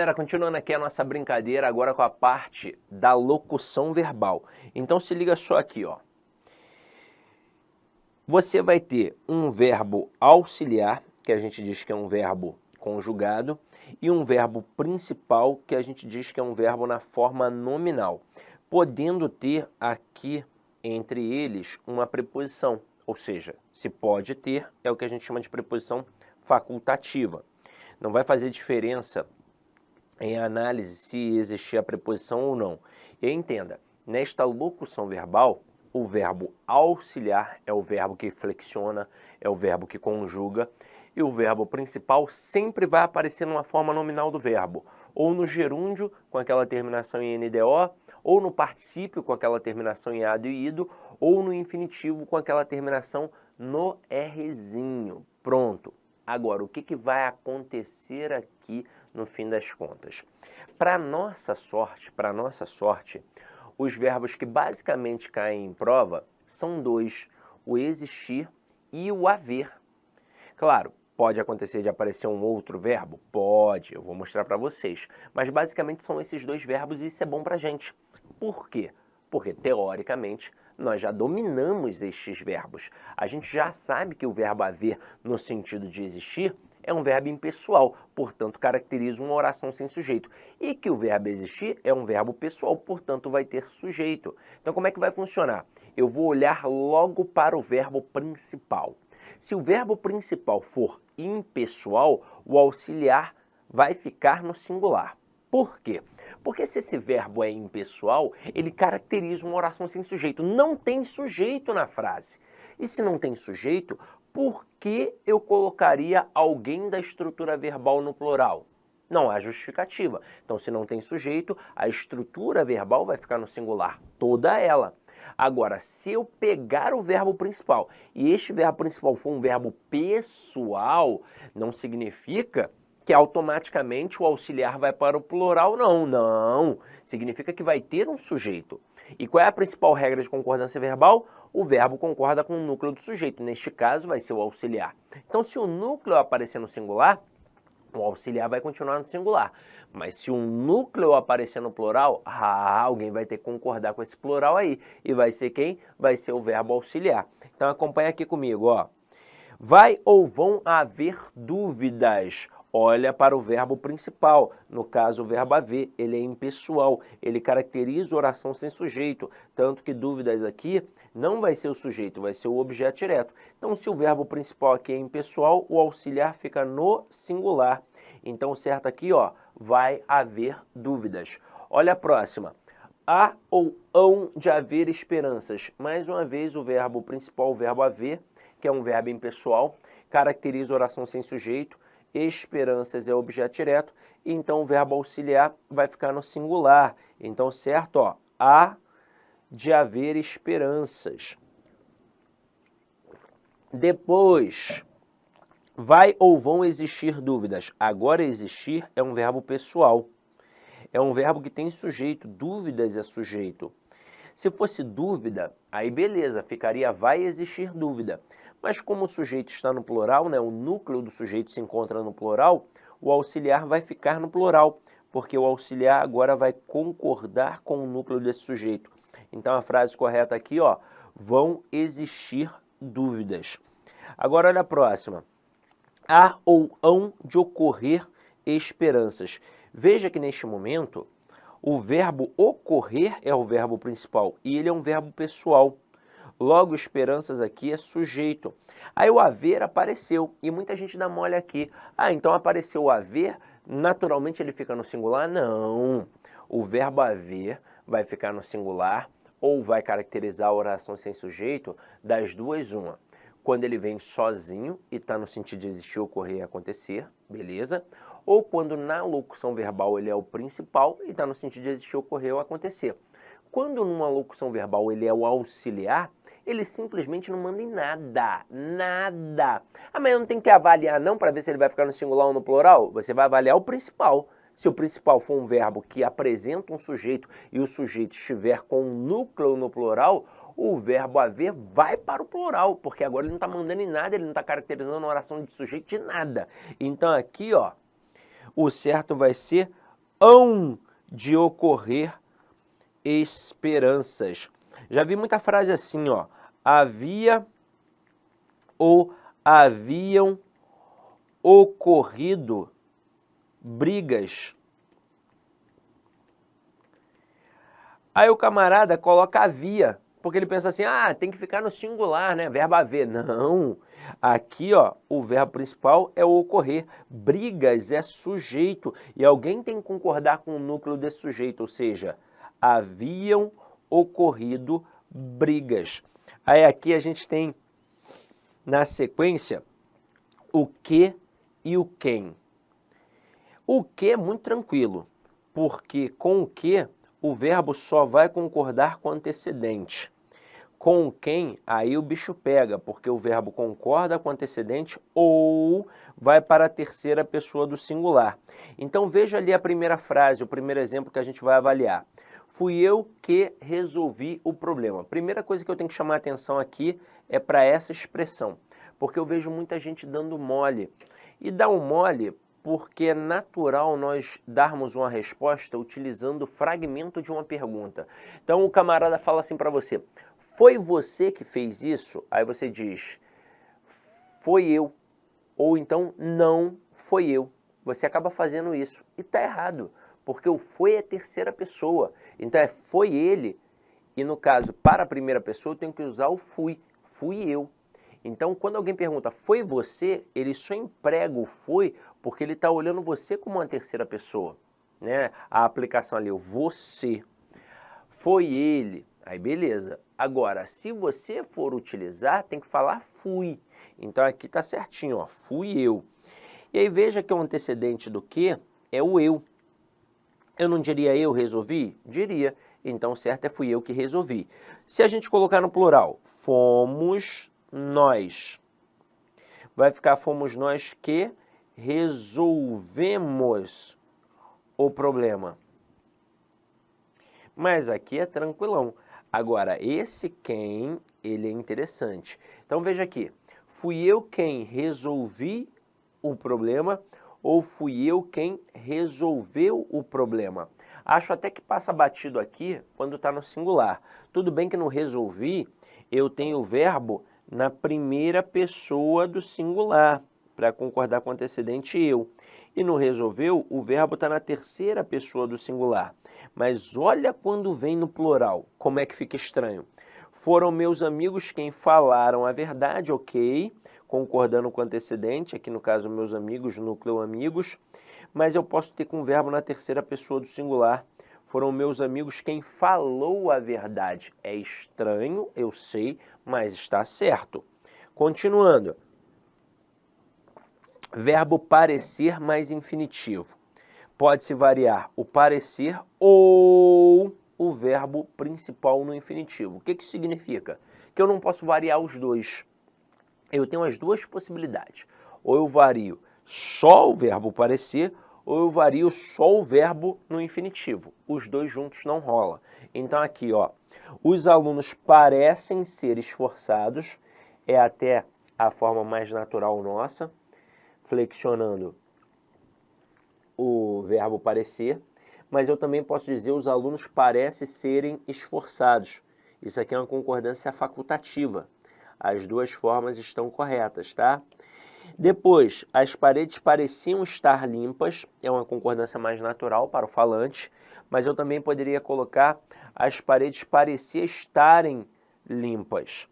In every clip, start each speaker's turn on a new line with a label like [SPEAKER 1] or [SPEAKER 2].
[SPEAKER 1] Galera, continuando aqui a nossa brincadeira agora com a parte da locução verbal. Então se liga só aqui, ó. Você vai ter um verbo auxiliar, que a gente diz que é um verbo conjugado, e um verbo principal, que a gente diz que é um verbo na forma nominal, podendo ter aqui entre eles uma preposição, ou seja, se pode ter, é o que a gente chama de preposição facultativa. Não vai fazer diferença em análise se existir a preposição ou não. E entenda, nesta locução verbal, o verbo auxiliar é o verbo que flexiona, é o verbo que conjuga, e o verbo principal sempre vai aparecer numa forma nominal do verbo, ou no gerúndio, com aquela terminação em NDO, ou no particípio, com aquela terminação em ado e ido, ou no infinitivo, com aquela terminação no Rzinho. Pronto. Agora, o que vai acontecer aqui no fim das contas? Para nossa sorte, os verbos que basicamente caem em prova são dois, o existir e o haver. Claro, pode acontecer de aparecer um outro verbo? Pode, eu vou mostrar para vocês. Mas basicamente são esses dois verbos e isso é bom para a gente. Por quê? Porque, teoricamente, nós já dominamos estes verbos. A gente já sabe que o verbo haver, no sentido de existir, é um verbo impessoal, portanto, caracteriza uma oração sem sujeito. E que o verbo existir é um verbo pessoal, portanto, vai ter sujeito. Então, como é que vai funcionar? Eu vou olhar logo para o verbo principal. Se o verbo principal for impessoal, o auxiliar vai ficar no singular. Por quê? Porque se esse verbo é impessoal, ele caracteriza uma oração sem sujeito. Não tem sujeito na frase. E se não tem sujeito, por que eu colocaria alguém da estrutura verbal no plural? Não há justificativa. Então, se não tem sujeito, a estrutura verbal vai ficar no singular, toda ela. Agora, se eu pegar o verbo principal e este verbo principal for um verbo pessoal, não significa que automaticamente o auxiliar vai para o plural, não. Não. Significa que vai ter um sujeito. E qual é a principal regra de concordância verbal? O verbo concorda com o núcleo do sujeito. Neste caso, vai ser o auxiliar. Então, se o núcleo aparecer no singular, o auxiliar vai continuar no singular. Mas se um núcleo aparecer no plural, alguém vai ter que concordar com esse plural aí. E vai ser quem? Vai ser o verbo auxiliar. Então, acompanha aqui comigo, ó. Vai ou vão haver dúvidas? Olha para o verbo principal, no caso o verbo haver, ele é impessoal, ele caracteriza oração sem sujeito, tanto que dúvidas aqui não vai ser o sujeito, vai ser o objeto direto. Então, se o verbo principal aqui é impessoal, o auxiliar fica no singular. Então, certo aqui, ó, vai haver dúvidas. Olha a próxima. Há ou hão de haver esperanças. Mais uma vez, o verbo principal, o verbo haver, que é um verbo impessoal, caracteriza oração sem sujeito, esperanças é objeto direto, então o verbo auxiliar vai ficar no singular. Então, certo, ó, há de haver esperanças. Depois, vai ou vão existir dúvidas. Agora, existir é um verbo pessoal. É um verbo que tem sujeito, dúvidas é sujeito. Se fosse dúvida, aí beleza, ficaria vai existir dúvida. Mas como o sujeito está no plural, né, o núcleo do sujeito se encontra no plural, o auxiliar vai ficar no plural, porque o auxiliar agora vai concordar com o núcleo desse sujeito. Então a frase correta aqui, ó, vão existir dúvidas. Agora olha a próxima. Há ou hão de ocorrer esperanças. Veja que neste momento o verbo ocorrer é o verbo principal e ele é um verbo pessoal. Logo, esperanças aqui é sujeito. Aí o haver apareceu e muita gente dá mole aqui. Ah, então apareceu o haver, naturalmente ele fica no singular? Não. O verbo haver vai ficar no singular ou vai caracterizar a oração sem sujeito das duas, uma. Quando ele vem sozinho e está no sentido de existir, ocorrer e acontecer, beleza? Ou quando na locução verbal ele é o principal e está no sentido de existir, ocorrer ou acontecer. Quando numa locução verbal ele é o auxiliar, ele simplesmente não manda em nada, nada. Ah, mas eu não tenho que avaliar não para ver se ele vai ficar no singular ou no plural? Você vai avaliar o principal. Se o principal for um verbo que apresenta um sujeito e o sujeito estiver com um núcleo no plural, o verbo haver vai para o plural, porque agora ele não está mandando em nada, ele não está caracterizando uma oração de sujeito de nada. Então aqui, ó, o certo vai ser hão de ocorrer esperanças. Já vi muita frase assim, ó, havia ou haviam ocorrido brigas. Aí o camarada coloca havia, porque ele pensa assim, ah, tem que ficar no singular, né? Verbo haver. Não. Aqui, ó, o verbo principal é o ocorrer. Brigas é sujeito. E alguém tem que concordar com o núcleo desse sujeito, ou seja, haviam ocorrido brigas. Aí aqui a gente tem, na sequência, o que e o quem. O que é muito tranquilo, porque com o que o verbo só vai concordar com o antecedente. Com quem, aí o bicho pega, porque o verbo concorda com o antecedente ou vai para a terceira pessoa do singular. Então veja ali a primeira frase, o primeiro exemplo que a gente vai avaliar. Fui eu que resolvi o problema. Primeira coisa que eu tenho que chamar a atenção aqui é para essa expressão, porque eu vejo muita gente dando mole. E dá um mole porque é natural nós darmos uma resposta utilizando o fragmento de uma pergunta. Então o camarada fala assim para você, foi você que fez isso? Aí você diz, foi eu. Ou então, não foi eu. Você acaba fazendo isso. E está errado, porque o foi é terceira pessoa. Então é foi ele. E no caso, para a primeira pessoa, eu tenho que usar o fui. Fui eu. Então, quando alguém pergunta, foi você? Ele só emprega o foi porque ele está olhando você como uma terceira pessoa. Né? A aplicação ali, o você. Foi ele. Aí beleza. Agora, se você for utilizar, tem que falar fui. Então aqui está certinho, ó, fui eu. E aí veja que o antecedente do que é o eu. Eu não diria eu resolvi? Diria. Então certo é fui eu que resolvi. Se a gente colocar no plural, fomos nós. Vai ficar fomos nós que resolvemos o problema. Mas aqui é tranquilão. Agora, esse quem, ele é interessante. Então veja aqui, fui eu quem resolvi o problema ou fui eu quem resolveu o problema? Acho até que passa batido aqui quando está no singular. Tudo bem que no resolvi eu tenho o verbo na primeira pessoa do singular, para concordar com o antecedente eu. E no resolveu, o verbo está na terceira pessoa do singular. Mas olha quando vem no plural, como é que fica estranho. Foram meus amigos quem falaram a verdade, ok, concordando com o antecedente, aqui no caso meus amigos, núcleo amigos, mas eu posso ter com o verbo na terceira pessoa do singular. Foram meus amigos quem falou a verdade. É estranho, eu sei, mas está certo. Continuando. Verbo parecer mais infinitivo. Pode-se variar o parecer ou o verbo principal no infinitivo. O que isso significa? Que eu não posso variar os dois. Eu tenho as duas possibilidades. Ou eu vario só o verbo parecer, ou eu vario só o verbo no infinitivo. Os dois juntos não rola. Então aqui, ó, os alunos parecem ser esforçados, é até a forma mais natural nossa, flexionando o verbo parecer, mas eu também posso dizer os alunos parecem serem esforçados. Isso aqui é uma concordância facultativa. As duas formas estão corretas, tá? Depois, as paredes pareciam estar limpas, é uma concordância mais natural para o falante, mas eu também poderia colocar as paredes pareciam estarem limpas.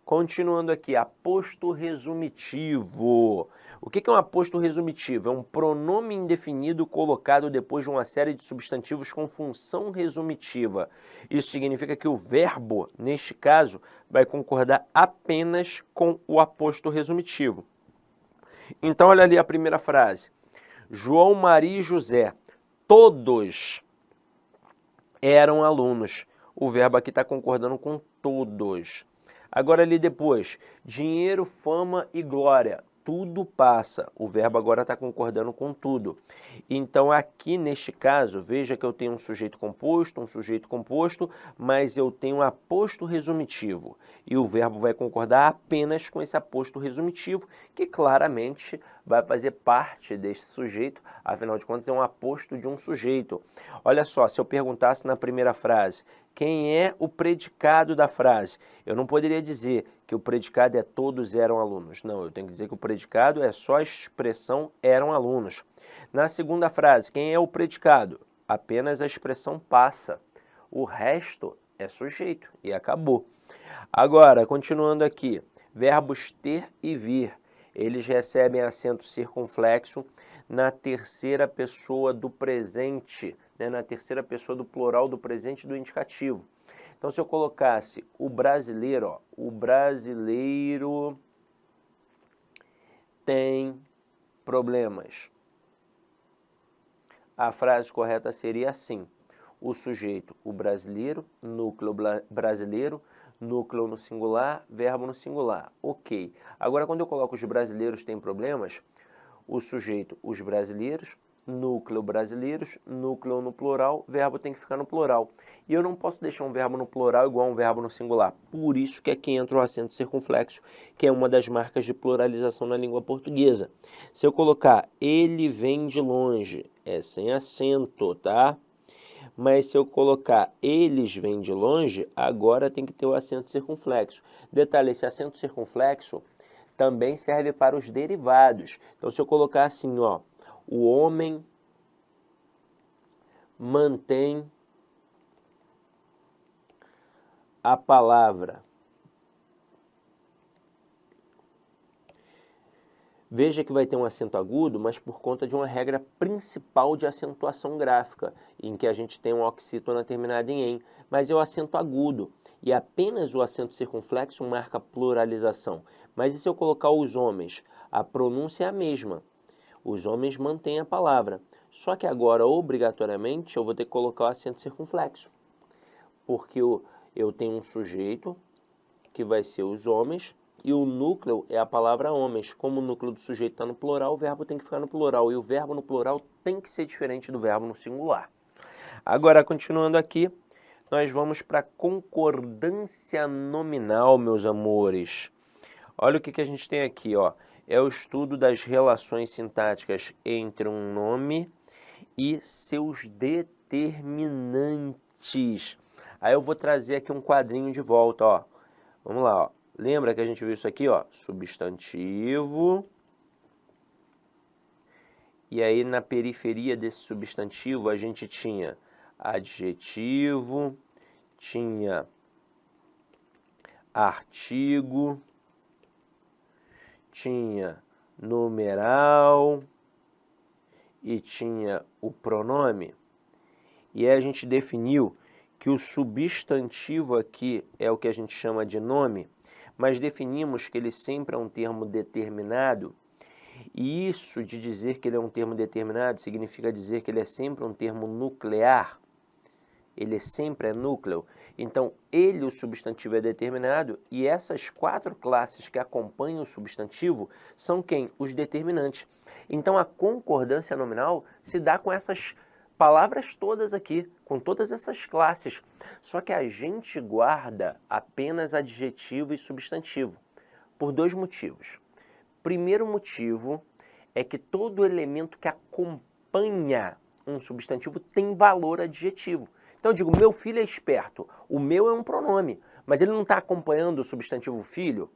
[SPEAKER 1] Continuando aqui, aposto resumitivo. O que é um aposto resumitivo? É um pronome indefinido colocado depois de uma série de substantivos com função resumitiva. Isso significa que o verbo, neste caso, vai concordar apenas com o aposto resumitivo. Então, olha ali a primeira frase. João, Maria e José, todos eram alunos. O verbo aqui está concordando com todos. Agora ali depois, dinheiro, fama e glória. tudo passa. O verbo agora está concordando com tudo. Então, aqui neste caso, veja que eu tenho um sujeito composto, mas eu tenho um aposto resumitivo. E o verbo vai concordar apenas com esse aposto resumitivo, que claramente vai fazer parte desse sujeito, afinal de contas é um aposto de um sujeito. Olha só, se eu perguntasse na primeira frase, quem é o predicado da frase? Eu não poderia dizer que o predicado é todos eram alunos. Não, eu tenho que dizer que o predicado é só a expressão eram alunos. Na segunda frase, quem é o predicado? Apenas a expressão passa. O resto é sujeito e acabou. Agora, continuando aqui, verbos ter e vir. Eles recebem acento circunflexo na terceira pessoa do presente, né, na terceira pessoa do plural do presente do indicativo. Então, se eu colocasse o brasileiro, ó, o brasileiro tem problemas. A frase correta seria assim: o sujeito, o brasileiro, núcleo brasileiro, núcleo no singular, verbo no singular. Ok. Agora, quando eu coloco os brasileiros têm problemas, o sujeito, os brasileiros, núcleo brasileiros, núcleo no plural, verbo tem que ficar no plural. E eu não posso deixar um verbo no plural igual a um verbo no singular. Por isso que aqui entra o acento circunflexo, que é uma das marcas de pluralização na língua portuguesa. Se eu colocar ele vem de longe, é sem acento, tá? Mas se eu colocar eles vêm de longe, agora tem que ter o acento circunflexo. Detalhe, esse acento circunflexo também serve para os derivados. Então, se eu colocar assim, ó, o homem mantém a palavra. Veja que vai ter um acento agudo, mas por conta de uma regra principal de acentuação gráfica, em que a gente tem uma oxítona terminada em "em", mas é o acento agudo, e apenas o acento circunflexo marca pluralização. Mas e se eu colocar os homens? A pronúncia é a mesma. Os homens mantêm a palavra. Só que agora, obrigatoriamente, eu vou ter que colocar o acento circunflexo, porque eu tenho um sujeito, que vai ser os homens, e o núcleo é a palavra homens. Como o núcleo do sujeito está no plural, o verbo tem que ficar no plural. E o verbo no plural tem que ser diferente do verbo no singular. Agora, continuando aqui, nós vamos para a concordância nominal, meus amores. Olha o que a gente tem aqui, ó. É o estudo das relações sintáticas entre um nome e seus determinantes. Aí eu vou trazer aqui um quadrinho de volta, ó. Vamos lá, ó. Lembra que a gente viu isso aqui, ó? Substantivo. E aí, na periferia desse substantivo, a gente tinha adjetivo, tinha artigo, tinha numeral e tinha o pronome. E aí a gente definiu que o substantivo aqui é o que a gente chama de nome, mas definimos que ele sempre é um termo determinado, e isso de dizer que ele é um termo determinado significa dizer que ele é sempre um termo nuclear, ele sempre é núcleo. Então, ele, o substantivo, é determinado, e essas quatro classes que acompanham o substantivo são quem? Os determinantes. Então, a concordância nominal se dá com essas palavras todas aqui, com todas essas classes. Só que a gente guarda apenas adjetivo e substantivo, por dois motivos. Primeiro motivo é que todo elemento que acompanha um substantivo tem valor adjetivo. Então eu digo, meu filho é esperto. O meu é um pronome, mas ele não está acompanhando o substantivo filho.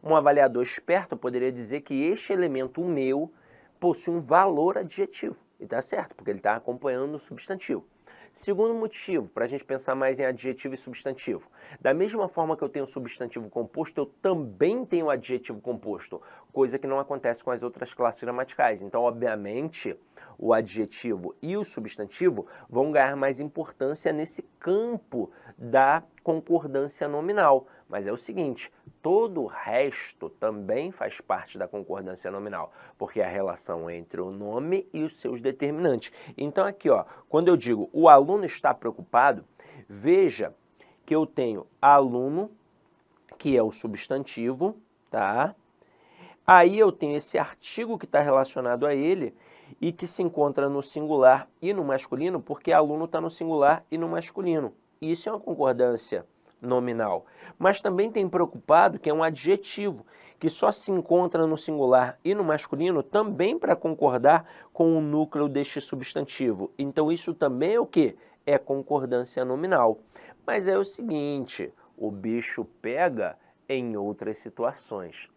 [SPEAKER 1] Um avaliador esperto poderia dizer que este elemento, o meu, possui um valor adjetivo. E está certo, porque ele está acompanhando o substantivo. Segundo motivo, para a gente pensar mais em adjetivo e substantivo. Da mesma forma que eu tenho substantivo composto, eu também tenho adjetivo composto, coisa que não acontece com as outras classes gramaticais. Então, obviamente, o adjetivo e o substantivo vão ganhar mais importância nesse campo da concordância nominal. Mas é o seguinte, todo o resto também faz parte da concordância nominal, porque é a relação entre o nome e os seus determinantes. Então aqui, ó, quando eu digo o aluno está preocupado, veja que eu tenho aluno, que é o substantivo, tá? Aí eu tenho esse artigo que está relacionado a ele e que se encontra no singular e no masculino, porque aluno está no singular e no masculino. Isso é uma concordância nominal. Mas também tem preocupado que é um adjetivo, que só se encontra no singular e no masculino também para concordar com o núcleo deste substantivo. Então isso também é o quê? É concordância nominal. Mas é o seguinte, o bicho pega em outras situações.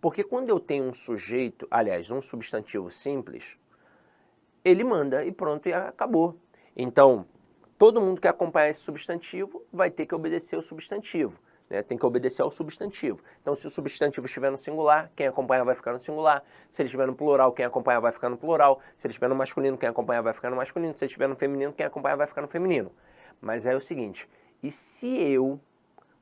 [SPEAKER 1] Porque quando eu tenho um sujeito, aliás, um substantivo simples, ele manda e pronto, e acabou. Então, todo mundo que acompanhar esse substantivo vai ter que obedecer o substantivo. Né? Tem que obedecer ao substantivo. Então, se o substantivo estiver no singular, quem acompanhar vai ficar no singular. Se ele estiver no plural, quem acompanhar vai ficar no plural. Se ele estiver no masculino, quem acompanhar vai ficar no masculino. Se ele estiver no feminino, quem acompanhar vai ficar no feminino. Mas é o seguinte, e se eu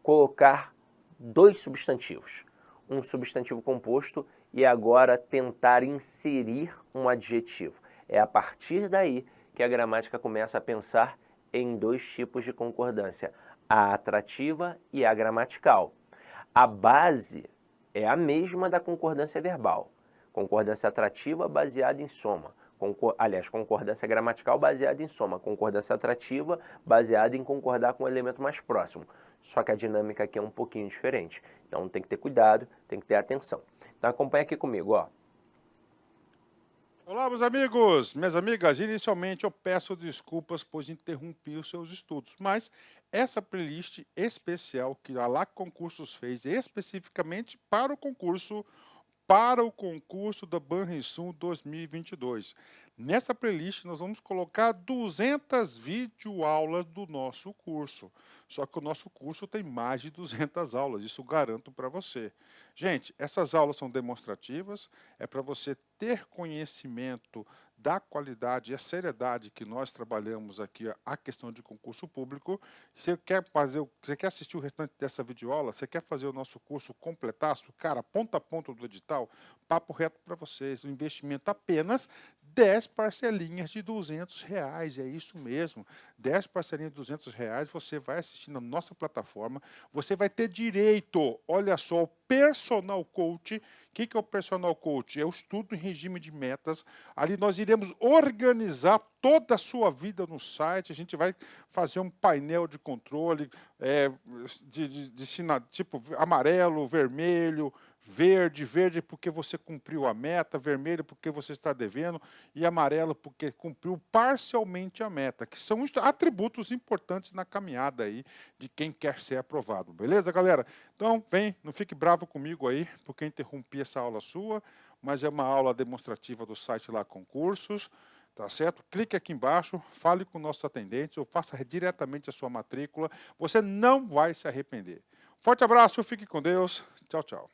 [SPEAKER 1] colocar dois substantivos? Um substantivo composto e agora tentar inserir um adjetivo. É a partir daí que a gramática começa a pensar em dois tipos de concordância, a atrativa e a gramatical. A base é a mesma da concordância verbal. Concordância atrativa baseada em soma. Aliás, concordância gramatical baseada em soma. Concordância atrativa baseada em concordar com o elemento mais próximo. Só que a dinâmica aqui é um pouquinho diferente. Então tem que ter cuidado, tem que ter atenção. Então acompanha aqui comigo, ó.
[SPEAKER 2] Olá, meus amigos, minhas amigas. Inicialmente eu peço desculpas pois interrompi os seus estudos, mas essa playlist especial que a LAC Concursos fez especificamente para o concurso da Banrisul 2022. Nessa playlist nós vamos colocar 200 videoaulas do nosso curso. Só que o nosso curso tem mais de 200 aulas, isso garanto para você. Gente, essas aulas são demonstrativas, é para você ter conhecimento da qualidade e a seriedade que nós trabalhamos aqui a questão de concurso público. Você quer assistir o restante dessa videoaula? Você quer fazer o nosso curso completaço? Cara, ponta a ponta do edital, papo reto para vocês, um investimento apenas 10 parcelinhas de R$ 200, é isso mesmo, 10 parcelinhas de R$ 200, você vai assistir na nossa plataforma, você vai ter direito, olha só, ao personal coach. O que é o personal coach? É o estudo em regime de metas. Ali nós iremos organizar toda a sua vida no site, a gente vai fazer um painel de controle tipo amarelo, vermelho, verde porque você cumpriu a meta, vermelho porque você está devendo e amarelo porque cumpriu parcialmente a meta, que são atributos importantes na caminhada aí de quem quer ser aprovado, beleza, galera? Então, vem, não fique bravo comigo aí, porque interrompi essa aula sua, mas é uma aula demonstrativa do site lá Concursos, tá certo? Clique aqui embaixo, fale com nossos atendentes ou faça diretamente a sua matrícula, você não vai se arrepender. Forte abraço, fique com Deus, tchau, tchau.